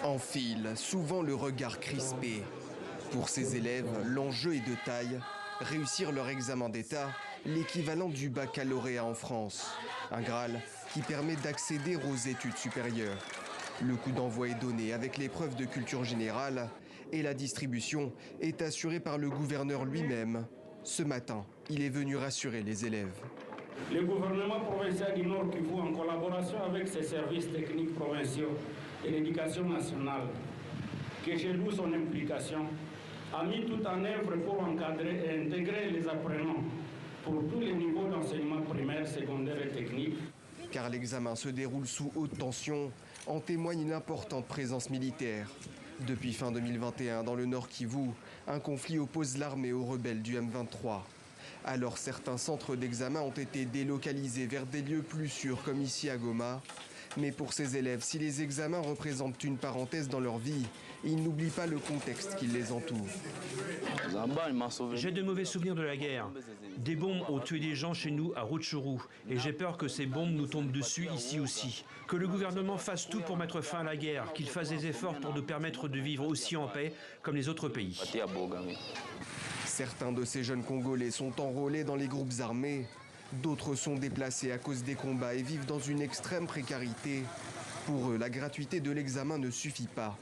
Enfile, souvent le regard crispé. Pour ces élèves, l'enjeu est de taille. Réussir leur examen d'État, l'équivalent du baccalauréat en France. Un Graal qui permet d'accéder aux études supérieures. Le coup d'envoi est donné avec l'épreuve de culture générale et la distribution est assurée par le gouverneur lui-même. Ce matin, il est venu rassurer les élèves. Le gouvernement provincial du Nord Kivu, en collaboration avec ses services techniques provinciaux et l'éducation nationale, que je loue son implication, a mis tout en œuvre pour encadrer et intégrer les apprenants pour tous les niveaux d'enseignement primaire, secondaire et technique. Car l'examen se déroule sous haute tension, en témoigne une importante présence militaire. Depuis fin 2021, dans le Nord Kivu, un conflit oppose l'armée aux rebelles du M23. Alors certains centres d'examen ont été délocalisés vers des lieux plus sûrs comme ici à Goma. Mais pour ces élèves, si les examens représentent une parenthèse dans leur vie, ils n'oublient pas le contexte qui les entoure. J'ai de mauvais souvenirs de la guerre. Des bombes ont tué des gens chez nous à Rutshuru et j'ai peur que ces bombes nous tombent dessus ici aussi. Que le gouvernement fasse tout pour mettre fin à la guerre, qu'il fasse des efforts pour nous permettre de vivre aussi en paix comme les autres pays. Certains de ces jeunes Congolais sont enrôlés dans les groupes armés. D'autres sont déplacés à cause des combats et vivent dans une extrême précarité. Pour eux, la gratuité de l'examen ne suffit pas.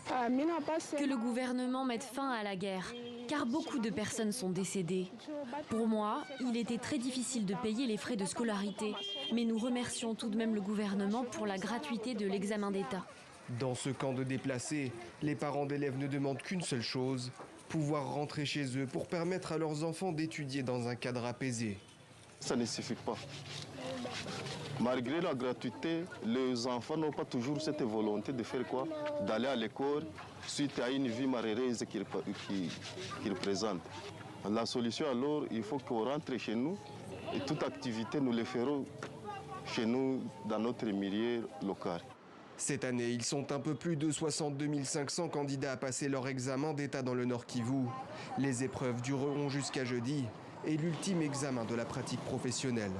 Que le gouvernement mette fin à la guerre, car beaucoup de personnes sont décédées. Pour moi, il était très difficile de payer les frais de scolarité, mais nous remercions tout de même le gouvernement pour la gratuité de l'examen d'État. Dans ce camp de déplacés, les parents d'élèves ne demandent qu'une seule chose, pouvoir rentrer chez eux pour permettre à leurs enfants d'étudier dans un cadre apaisé. Ça ne suffit pas. Malgré la gratuité, les enfants n'ont pas toujours cette volonté de faire quoi? D'aller à l'école suite à une vie malheureuse qu'ils présentent. La solution alors, il faut qu'on rentre chez nous et toute activité, nous le ferons chez nous dans notre milieu local. Cette année, ils sont un peu plus de 62 500 candidats à passer leur examen d'État dans le Nord Kivu. Les épreuves dureront jusqu'à jeudi et l'ultime examen de la pratique professionnelle.